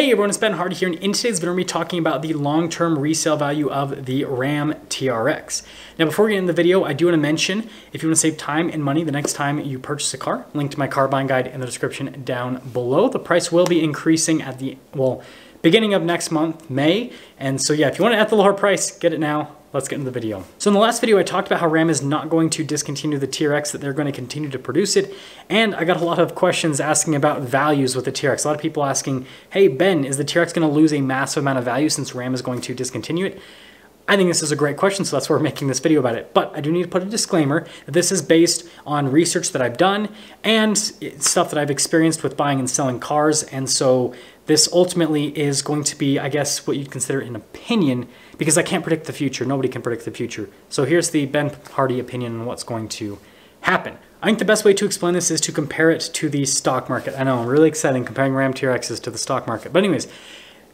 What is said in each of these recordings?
Hey everyone, it's Ben Hardy here, and in today's video we're going to be talking about the long-term resale value of the Ram TRX. Now before we get into the video, I do want to mention, if you want to save time and money the next time you purchase a car, link to my car buying guide in the description down below. The price will be increasing at the, beginning of next month, May, and so yeah, if you want it at the lower price, get it now. Let's get into the video. So in the last video, I talked about how Ram is not going to discontinue the TRX, that they're going to continue to produce it. And I got a lot of questions asking about values with the TRX. A lot of people asking, hey, Ben, is the TRX going to lose a massive amount of value since Ram is going to discontinue it? I think this is a great question, so that's why we're making this video about it. But I do need to put a disclaimer that this is based on research that I've done and stuff that I've experienced with buying and selling cars. And so this ultimately is going to be, I guess, what you'd consider an opinion, because I can't predict the future. Nobody can predict the future. So here's the Ben Hardy opinion on what's going to happen. I think the best way to explain this is to compare it to the stock market. I know, really exciting comparing Ram TRXs to the stock market. But anyways,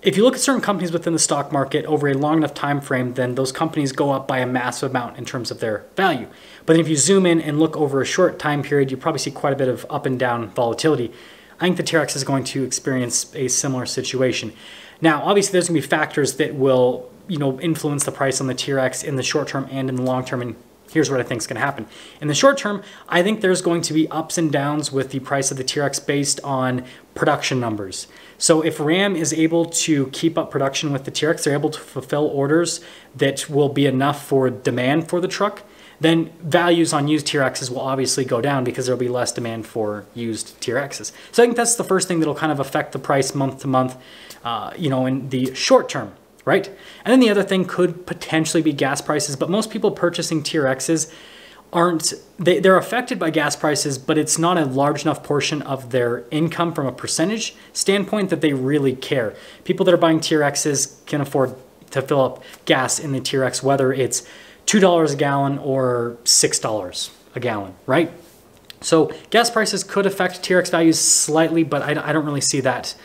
if you look at certain companies within the stock market over a long enough time frame, then those companies go up by a massive amount in terms of their value. But then if you zoom in and look over a short time period, you probably see quite a bit of up and down volatility. I think the TRX is going to experience a similar situation. Now, obviously, there's going to be factors that will, influence the price on the TRX in the short term and in the long term. And here's what I think is going to happen. In the short term, I think there's going to be ups and downs with the price of the TRX based on production numbers. So if Ram is able to keep up production with the TRX, they're able to fulfill orders that will be enough for demand for the truck, then values on used TRXs will obviously go down because there'll be less demand for used TRXs. So I think that's the first thing that'll kind of affect the price month to month, in the short term, right? And then the other thing could potentially be gas prices, but most people purchasing TRXs they're affected by gas prices, but it's not a large enough portion of their income from a percentage standpoint that they really care. People that are buying TRXs can afford to fill up gas in the TRX, whether it's $2 a gallon or $6 a gallon, right? So gas prices could affect TRX values slightly, but I don't really see that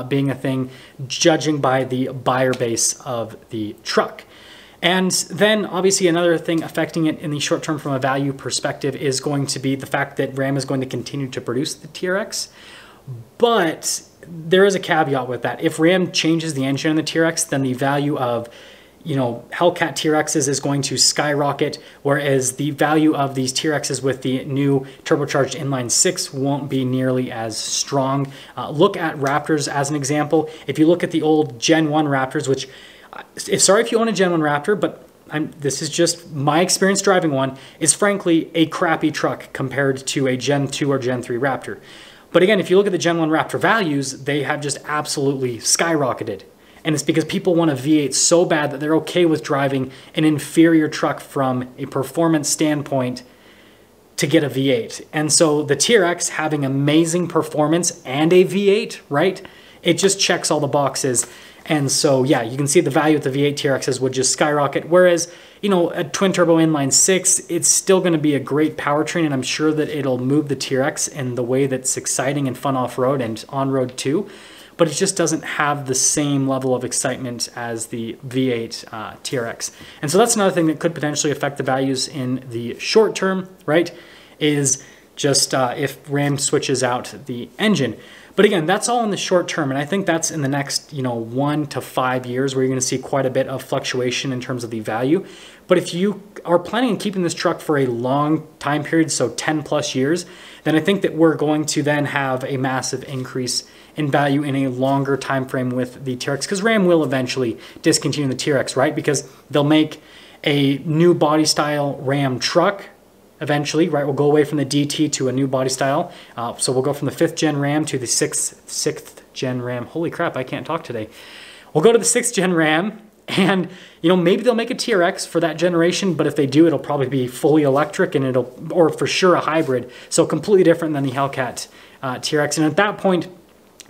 being a thing, judging by the buyer base of the truck. And then obviously another thing affecting it in the short term from a value perspective is going to be the fact that Ram is going to continue to produce the TRX. But there is a caveat with that. If Ram changes the engine in the TRX, then the value of Hellcat TRXs is going to skyrocket, whereas the value of these TRXs with the new turbocharged inline 6 won't be nearly as strong. Look at Raptors as an example. If you look at the old Gen 1 Raptors, which, sorry if you own a Gen 1 Raptor, but this is just my experience driving one, is frankly a crappy truck compared to a Gen 2 or Gen 3 Raptor. But again, if you look at the Gen 1 Raptor values, they have just absolutely skyrocketed. And it's because people want a V8 so bad that they're okay with driving an inferior truck from a performance standpoint to get a V8. And so the TRX having amazing performance and a V8, right? It just checks all the boxes. And so, yeah, you can see the value of the V8 TRXs would just skyrocket. Whereas, a twin turbo inline 6, it's still going to be a great powertrain, and I'm sure that it'll move the TRX in the way that's exciting and fun off-road and on-road too. But it just doesn't have the same level of excitement as the V8 TRX. And so that's another thing that could potentially affect the values in the short term, right? Is just if Ram switches out the engine. But again, that's all in the short term, and I think that's in the next 1 to 5 years where you're going to see quite a bit of fluctuation in terms of the value. But if you are planning on keeping this truck for a long time period, so 10 plus years, then I think that we're going to then have a massive increase in value in a longer time frame with the TRX, because Ram will eventually discontinue the TRX, right? Because they'll make a new body style Ram truck eventually, right? We'll go away from the DT to a new body style. So we'll go from the 5th gen Ram to the 6th gen Ram. Holy crap, I can't talk today. We'll go to the 6th gen Ram, and maybe they'll make a TRX for that generation, but if they do, it'll probably be fully electric, and or for sure a hybrid. So completely different than the Hellcat TRX. And at that point,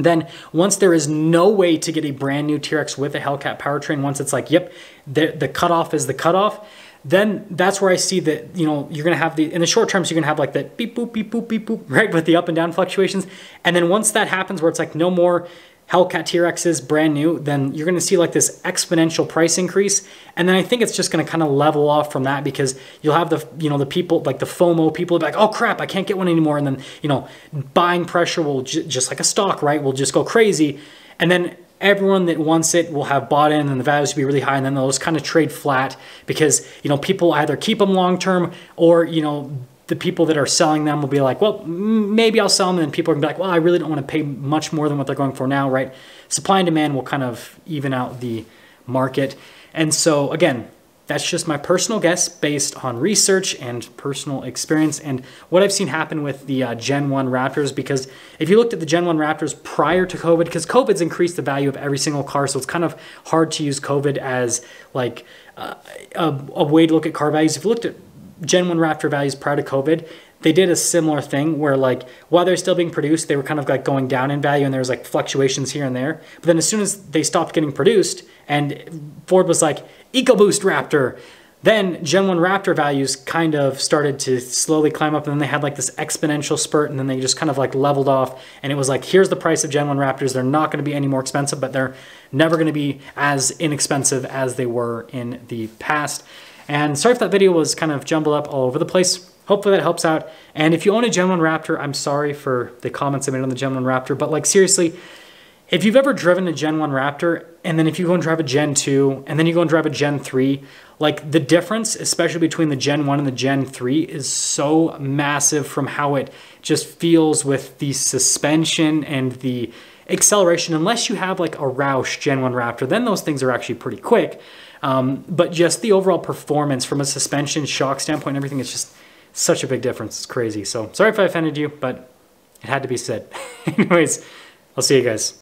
then once there is no way to get a brand new TRX with a Hellcat powertrain, once it's like, yep, the cutoff is the cutoff, then that's where I see that, you're going to have in the short term, so you're going to have like that beep, boop, beep, boop, beep, boop, right, with the up and down fluctuations. And then once that happens where it's like no more Hellcat TRXs brand new, then you're going to see like this exponential price increase. And then I think it's just going to kind of level off from that, because you'll have the, the people, like the FOMO people will be like, oh crap, I can't get one anymore. And then, buying pressure will just like a stock, right, will just go crazy. And then everyone that wants it will have bought in and the values will be really high, and then they'll just kind of trade flat because, you know, people either keep them long term or, you know, the people that are selling them will be like, well, maybe I'll sell them, and people are gonna be like, well, I really don't want to pay much more than what they're going for now, right? Supply and demand will kind of even out the market. And so again, that's just my personal guess based on research and personal experience and what I've seen happen with the Gen 1 Raptors. Because if you looked at the Gen 1 Raptors prior to COVID, because COVID's increased the value of every single car, so it's kind of hard to use COVID as like a way to look at car values. If you looked at Gen 1 Raptor values prior to COVID, they did a similar thing where like while they're still being produced, they were kind of like going down in value and there was like fluctuations here and there. But then as soon as they stopped getting produced and Ford was like, EcoBoost Raptor, then Gen 1 Raptor values kind of started to slowly climb up, and then they had like this exponential spurt, and then they just kind of like leveled off, and it was like, here's the price of Gen 1 Raptors. They're not going to be any more expensive, but they're never going to be as inexpensive as they were in the past. And sorry if that video was kind of jumbled up all over the place. Hopefully that helps out. And if you own a Gen 1 Raptor, I'm sorry for the comments I made on the Gen 1 Raptor, but like seriously, if you've ever driven a Gen 1 Raptor, and then if you go and drive a Gen 2, and then you go and drive a Gen 3, like the difference, especially between the Gen 1 and the Gen 3, is so massive from how it just feels with the suspension and the acceleration. Unless you have like a Roush Gen 1 Raptor, then those things are actually pretty quick. But just the overall performance from a suspension, shock standpoint, and everything, is just such a big difference. It's crazy. So sorry if I offended you, but it had to be said. Anyways, I'll see you guys.